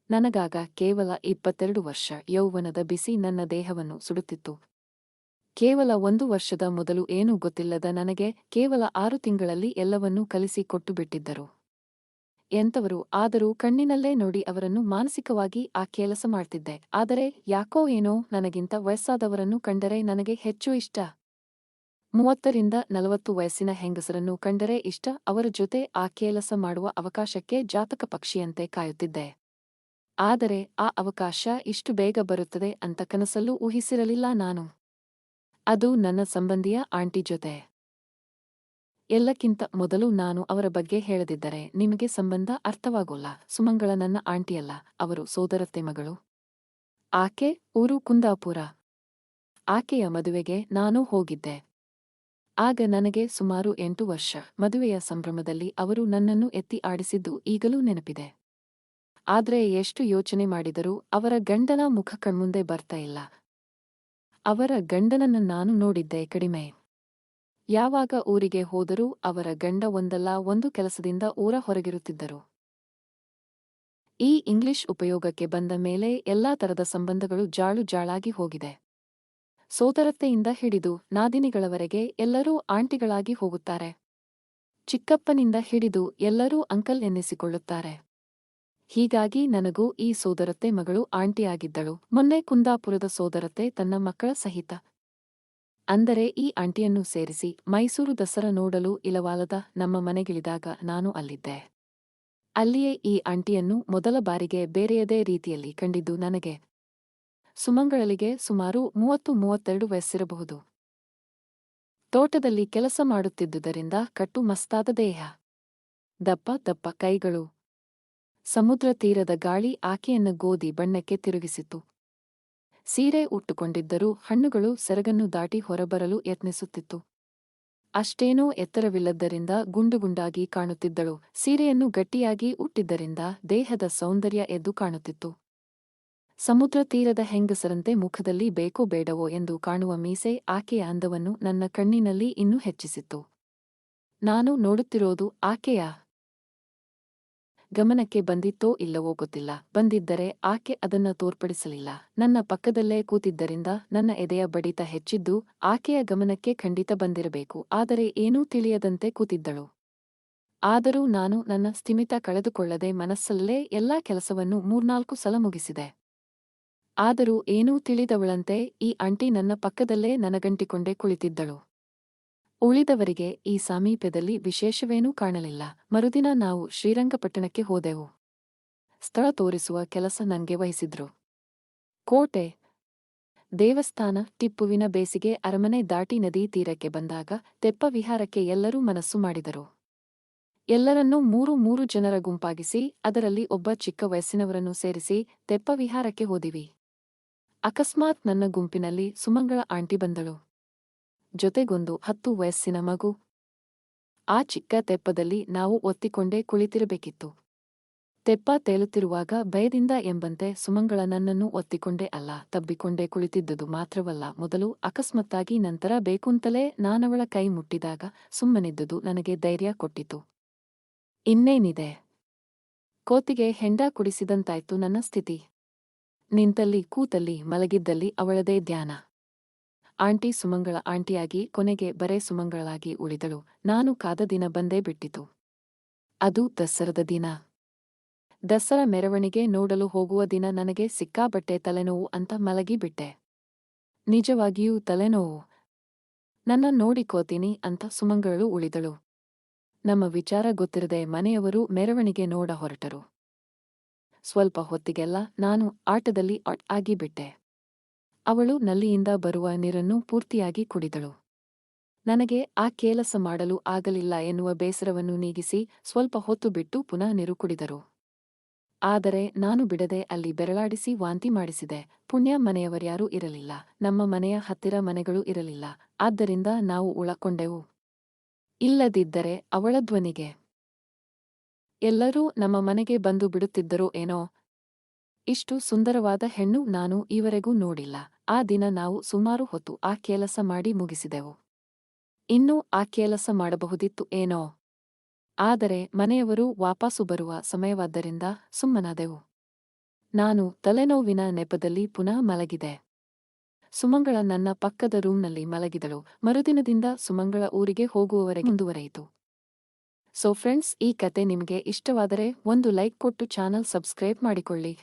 ನನಗಾಗ ಕೇವಲ 22 ವರ್ಷ. ಯೌವನದ ಬಿಸಿ ನನ್ನ ದೇಹವನ್ನು ಸುಡುತ್ತಿತ್ತು. ಕೇವಲ 1 ವರ್ಷದ ಮೊದಲು ಏನೂ ಗೊತ್ತಿಲ್ಲದ ನನಗೆ ಕೇವಲ 6 ತಿಂಗಳಲ್ಲಿ ಎಲ್ಲವನ್ನೂ ಕಲಿಸಿ ಕೊಟ್ಟುಬಿಟ್ಟಿದ್ದರು. ಎಂಥವರು ಆದರೂ ಕಣ್ಣಿನಲ್ಲೇ ನೋಡಿ ಅವರನ್ನು ಮಾನಸಿಕವಾಗಿ ಆ ಕೆಲಸ ಮಾಡ್ತಿದ್ದೆ. ಆದರೆ ಯಾಕೋ ಏನೋ ನನಗಿಂತ ವಯಸ್ಸಾದವರನ್ನು ಕಂಡರೆ ನನಗೆ ಹೆಚ್ಚು ಇಷ್ಟ. 30ರಿಂದ 40 ವಯಸ್ಸಿನ ಹೆಂಗಸರನ್ನು ಕಂಡರೆ ಇಷ್ಟ. ಅವರ ಜೊತೆ ಆ ಕೆಲಸ ಮಾಡುವ ಅವಕಾಶಕ್ಕೆ ಜಾತಕ ಪಕ್ಷಿಯಂತೆ ಕಾಯುತ್ತಿದ್ದೆ. ಆದರೆ ಆ ಅವಕಾಶ ಇಷ್ಟು ಬೇಗ ಬರುತ್ತದೆ ಅಂತ ಕನಸಲ್ಲೂ ಊಹಿಸಿರಲಿಲ್ಲ ನಾನು. ಅದು ನನ್ನ ಸಂಬಂಧಿಯ ಆಂಟಿ ಜೊತೆ. ಎಲ್ಲಕ್ಕಿಂತ ಮೊದಲು ನಾನು ಅವರ ಬಗ್ಗೆ ಹೇಳದಿದ್ದರೆ ನಿಮಗೆ ಸಂಬಂಧ ಅರ್ಥವಾಗೋಲ್ಲ. ಸುಮಂಗಳ ನನ್ನ ಆಂಟಿಯಲ್ಲ, ಅವರು ಸೋದರತ್ತೆ ಮಗಳು. ಆಕೆ ಊರು ಕುಂದಾಪುರ. ಆಕೆಯ ಮದುವೆಗೆ ನಾನೂ ಹೋಗಿದ್ದೆ. ಆಗ ನನಗೆ ಸುಮಾರು 8 ವರ್ಷ. ಮದುವೆಯ ಸಂಭ್ರಮದಲ್ಲಿ ಅವರು ನನ್ನನ್ನು ಎತ್ತಿ ಆಡಿಸಿದ್ದು ಈಗಲೂ ನೆನಪಿದೆ. ಆದ್ರೆ ಎಷ್ಟು ಯೋಚನೆ ಮಾಡಿದರೂ ಅವರ ಗಂಡನ ಮುಖ ಕಣ್ಮುಂದೆ ಬರ್ತಾ ಇಲ್ಲ. ಅವರ ಗಂಡನನ್ನ ನಾನು ನೋಡಿದ್ದೆ ಕಡಿಮೆ. ಯಾವಾಗ ಊರಿಗೆ ಹೋದರೂ ಅವರ ಗಂಡ ಒಂದಲ್ಲ ಒಂದು ಕೆಲಸದಿಂದ ಊರ ಹೊರಗಿರುತ್ತಿದ್ದರು. ಈ ಇಂಗ್ಲಿಷ್ ಉಪಯೋಗಕ್ಕೆ ಬಂದ ಮೇಲೆ ಎಲ್ಲಾ ತರದ ಸಂಬಂಧಗಳು ಜಾಳು ಜಾಳಾಗಿ ಹೋಗಿದೆ. ಸೋದರತ್ತೆಯಿಂದ ಹಿಡಿದು ನಾದಿನಿಗಳವರೆಗೆ ಎಲ್ಲರೂ ಆಂಟಿಗಳಾಗಿ ಹೋಗುತ್ತಾರೆ. ಚಿಕ್ಕಪ್ಪನಿಂದ ಹಿಡಿದು ಎಲ್ಲರೂ ಅಂಕಲ್ ಎನ್ನಿಸಿಕೊಳ್ಳುತ್ತಾರೆ. ಹೀಗಾಗಿ ನನಗೂ ಈ ಸೋದರತ್ತೆ ಮಗಳು ಆಂಟಿಯಾಗಿದ್ದಳು. ಮೊನ್ನೆ ಕುಂದಾಪುರದ ಸೋದರತ್ತೆ ತನ್ನ ಮಕ್ಕಳ ಸಹಿತ. ಅಂದರೆ ಈ ಆಂಟಿಯನ್ನು ಸೇರಿಸಿ ಮೈಸೂರು ದಸರಾ ನೋಡಲು ಇಲವಾಲದ ನಮ್ಮ ಮನೆಗಿಳಿದಾಗ ನಾನು ಅಲ್ಲಿದ್ದೆ. ಅಲ್ಲಿಯೇ ಈ ಆಂಟಿಯನ್ನು ಮೊದಲ ಬಾರಿಗೆ ಬೇರೆಯದೇ ರೀತಿಯಲ್ಲಿ ಕಂಡಿದ್ದು ನನಗೆ. ಸುಮಂಗಳಳಿಗೆ ಸುಮಾರು 30-32 ವಯಸ್ಸಿರಬಹುದು. ತೋಟದಲ್ಲಿ ಕೆಲಸ ಮಾಡುತ್ತಿದ್ದುದರಿಂದ ಕಟ್ಟು ಮಸ್ತಾದ ದೇಹ, ದಪ್ಪ ದಪ್ಪ ಕೈಗಳು. ಸಮುದ್ರ ತೀರದ ಗಾಳಿ ಆಕೆಯನ್ನು ಗೋಧಿ ಬಣ್ಣಕ್ಕೆ ತಿರುಗಿಸಿತು. ಸೀರೆ ಉಟ್ಟುಕೊಂಡಿದ್ದರೂ ಹಣ್ಣುಗಳು ಸೆರಗನ್ನು ದಾಟಿ ಹೊರಬರಲು ಯತ್ನಿಸುತ್ತಿತ್ತು. ಅಷ್ಟೇನೂ ಎತ್ತರವಿಲ್ಲದ್ದರಿಂದ ಗುಂಡುಗುಂಡಾಗಿ ಕಾಣುತ್ತಿದ್ದಳು. ಸೀರೆಯನ್ನು ಗಟ್ಟಿಯಾಗಿ ಉಟ್ಟಿದ್ದರಿಂದ ದೇಹದ ಸೌಂದರ್ಯ ಎದ್ದು ಕಾಣುತ್ತಿತ್ತು. ಸಮುದ್ರ ತೀರದ ಹೆಂಗಸರಂತೆ ಮುಖದಲ್ಲಿ ಬೇಕೋ ಬೇಡವೋ ಎಂದು ಕಾಣುವ ಮೀಸೆ ಆಕೆಯ ಅಂದವನ್ನು ನನ್ನ ಕಣ್ಣಿನಲ್ಲಿ ಇನ್ನೂ ಹೆಚ್ಚಿಸಿತ್ತು. ನಾನು ನೋಡುತ್ತಿರೋದು ಆಕೆಯ ಗಮನಕ್ಕೆ ಬಂದಿತ್ತೋ ಇಲ್ಲವೋ ಗೊತ್ತಿಲ್ಲ. ಬಂದಿದ್ದರೆ ಆಕೆ ಅದನ್ನ ತೋರ್ಪಡಿಸಲಿಲ್ಲ. ನನ್ನ ಪಕ್ಕದಲ್ಲೇ ಕೂತಿದ್ದರಿಂದ ನನ್ನ ಎದೆಯ ಬಡಿತ ಹೆಚ್ಚಿದ್ದು ಆಕೆಯ ಗಮನಕ್ಕೆ ಖಂಡಿತ ಬಂದಿರಬೇಕು. ಆದರೆ ಏನೂ ತಿಳಿಯದಂತೆ ಕೂತಿದ್ದಳು. ಆದರೂ ನಾನು ನನ್ನ ಸ್ಥಿಮಿತ ಕಳೆದುಕೊಳ್ಳದೆ ಮನಸ್ಸಲ್ಲೇ ಎಲ್ಲಾ ಕೆಲಸವನ್ನು 3-4 ಸಲ ಮುಗಿಸಿದೆ. ಆದರೂ ಏನೂ ತಿಳಿದವಳಂತೆ ಈ ಆಂಟಿ ನನ್ನ ಪಕ್ಕದಲ್ಲೇ ನನಗಂಟಿಕೊಂಡೇ ಕುಳಿತಿದ್ದಳು. ಉಳಿದವರಿಗೆ ಈ ಸಾಮೀಪ್ಯದಲ್ಲಿ ವಿಶೇಷವೇನೂ ಕಾಣಲಿಲ್ಲ. ಮರುದಿನ ನಾವು ಶ್ರೀರಂಗಪಟ್ಟಣಕ್ಕೆ ಹೋದೆವು. ಸ್ಥಳ ತೋರಿಸುವ ಕೆಲಸ ನಂಗೆ ವಹಿಸಿದ್ರು. ಕೋಟೆ, ದೇವಸ್ಥಾನ, ಟಿಪ್ಪುವಿನ ಬೇಸಿಗೆ ಅರಮನೆ ದಾಟಿ ನದೀ ತೀರಕ್ಕೆ ಬಂದಾಗ ತೆಪ್ಪ ವಿಹಾರಕ್ಕೆ ಎಲ್ಲರೂ ಮನಸ್ಸು ಮಾಡಿದರು. ಎಲ್ಲರನ್ನೂ 3 ಜನರ ಗುಂಪಾಗಿಸಿ ಅದರಲ್ಲಿ ಒಬ್ಬ ಚಿಕ್ಕ ವಯಸ್ಸಿನವರನ್ನು ಸೇರಿಸಿ ತೆಪ್ಪ ವಿಹಾರಕ್ಕೆ ಹೋದಿವಿ. ಅಕಸ್ಮಾತ್ ನನ್ನ ಗುಂಪಿನಲ್ಲಿ ಸುಮಂಗಳ ಆಂಟಿ ಬಂದಳು. ಜೊತೆಗೊಂದು 10 ವಯಸ್ಸಿನ ಮಗು. ಆ ಚಿಕ್ಕ ತೆಪ್ಪದಲ್ಲಿ ನಾವು ಒತ್ತಿಕೊಂಡೇ ಕುಳಿತಿರಬೇಕಿತ್ತು. ತೆಪ್ಪ ತೇಲುತ್ತಿರುವಾಗ ಭಯದಿಂದ ಎಂಬಂತೆ ಸುಮಂಗಳ ನನ್ನನ್ನು ಒತ್ತಿಕೊಂಡೇ ಅಲ್ಲ, ತಬ್ಬಿಕೊಂಡೇ ಕುಳಿತಿದ್ದುದು ಮಾತ್ರವಲ್ಲ, ಮೊದಲು ಅಕಸ್ಮಾತ್ತಾಗಿ ನಂತರ ಬೇಕುಂತಲೇ ನಾನವಳ ಕೈ ಮುಟ್ಟಿದಾಗ ಸುಮ್ಮನಿದ್ದುದು ನನಗೆ ಧೈರ್ಯ ಕೊಟ್ಟಿತು. ಇನ್ನೇನಿದೆ, ಕೋತಿಗೆ ಹೆಂಡ ಕುಡಿಸಿದಂತಾಯ್ತು ನನ್ನ ಸ್ಥಿತಿ. ನಿಂತಲ್ಲಿ ಕೂತಲ್ಲಿ ಮಲಗಿದ್ದಲ್ಲಿ ಅವಳದೇ ಧ್ಯಾನ. ಆಂಟಿ ಸುಮಂಗಳ ಆಂಟಿಯಾಗಿ ಕೊನೆಗೆ ಬರೇ ಸುಮಂಗಳಾಗಿ ಉಳಿದಳು. ನಾನು ಕಾದ ದಿನ ಬಂದೇ ಬಿಟ್ಟಿತು. ಅದು ದಸರದ ದಿನ. ದಸರಾ ಮೆರವಣಿಗೆ ನೋಡಲು ಹೋಗುವ ದಿನ ನನಗೆ ಸಿಕ್ಕಾಬಟ್ಟೆ ತಲೆನೋವು ಅಂತ ಮಲಗಿಬಿಟ್ಟೆ. ನಿಜವಾಗಿಯೂ ತಲೆನೋವು. ನನ್ನ ನೋಡಿಕೋತೀನಿ ಅಂತ ಸುಮಂಗಳಳು ಉಳಿದಳು. ನಮ್ಮ ವಿಚಾರ ಗೊತ್ತಿರದೆ ಮನೆಯವರು ಮೆರವಣಿಗೆ ನೋಡ ಹೊರಟರು. ಸ್ವಲ್ಪ ಹೊತ್ತಿಗೆಲ್ಲ ನಾನು ಆಟದಲ್ಲಿ ಆಗಿಬಿಟ್ಟೆ. ಅವಳು ನಲ್ಲಿಯಿಂದ ಬರುವ ನೀರನ್ನು ಪೂರ್ತಿಯಾಗಿ ಕುಡಿದಳು. ನನಗೆ ಆ ಕೆಲಸ ಮಾಡಲು ಆಗಲಿಲ್ಲ ಎನ್ನುವ ಬೇಸರವನ್ನು ನೀಗಿಸಿ ಸ್ವಲ್ಪ ಹೊತ್ತು ಬಿಟ್ಟು ಪುನಃ ನೀರು ಕುಡಿದರು. ಆದರೆ ನಾನು ಬಿಡದೆ ಅಲ್ಲಿ ಬೆರಳಾಡಿಸಿ ವಾಂತಿ ಮಾಡಿಸಿದೆ. ಪುಣ್ಯ ಮನೆಯವರ್ಯಾರೂ ಇರಲಿಲ್ಲ. ನಮ್ಮ ಮನೆಯ ಹತ್ತಿರ ಮನೆಗಳೂ ಇರಲಿಲ್ಲ. ಆದ್ದರಿಂದ ನಾವು ಉಳಕೊಂಡೆವು. ಇಲ್ಲದಿದ್ದರೆ ಅವಳ ಧ್ವನಿಗೆ ಎಲ್ಲರೂ ನಮ್ಮ ಮನೆಗೆ ಬಂದು ಬಿಡುತ್ತಿದ್ದರೋ ಏನೋ. ಇಷ್ಟು ಸುಂದರವಾದ ಹೆಣ್ಣು ನಾನು ಈವರೆಗೂ ನೋಡಿಲ್ಲ. ಆ ದಿನ ನಾವು ಸುಮಾರು ಹೊತ್ತು ಆ ಕೆಲಸ ಮಾಡಿ ಮುಗಿಸಿದೆವು. ಇನ್ನೂ ಆ ಕೆಲಸ ಮಾಡಬಹುದಿತ್ತು ಏನೋ. ಆದರೆ ಮನೆಯವರು ವಾಪಸ್ಸು ಬರುವ ಸಮಯವಾದ್ದರಿಂದ ಸುಮ್ಮನಾದೆವು. ನಾನು ತಲೆನೋವಿನ ನೆಪದಲ್ಲಿ ಪುನಃ ಮಲಗಿದೆ. ಸುಮಂಗಳ ನನ್ನ ಪಕ್ಕದ ರೂಮ್ನಲ್ಲಿ ಮಲಗಿದಳು. ಮರುದಿನದಿಂದ ಸುಮಂಗಳ ಊರಿಗೆ ಹೋಗುವವರೆಗೆ ಮುಂದುವರೆಯಿತು. ಸೊ ಫ್ರೆಂಡ್ಸ್, ಈ ಕತೆ ನಿಮಗೆ ಇಷ್ಟವಾದರೆ ಒಂದು ಲೈಕ್ ಕೊಟ್ಟು ಚಾನಲ್ ಸಬ್ಸ್ಕ್ರೈಬ್ ಮಾಡಿಕೊಳ್ಳಿ.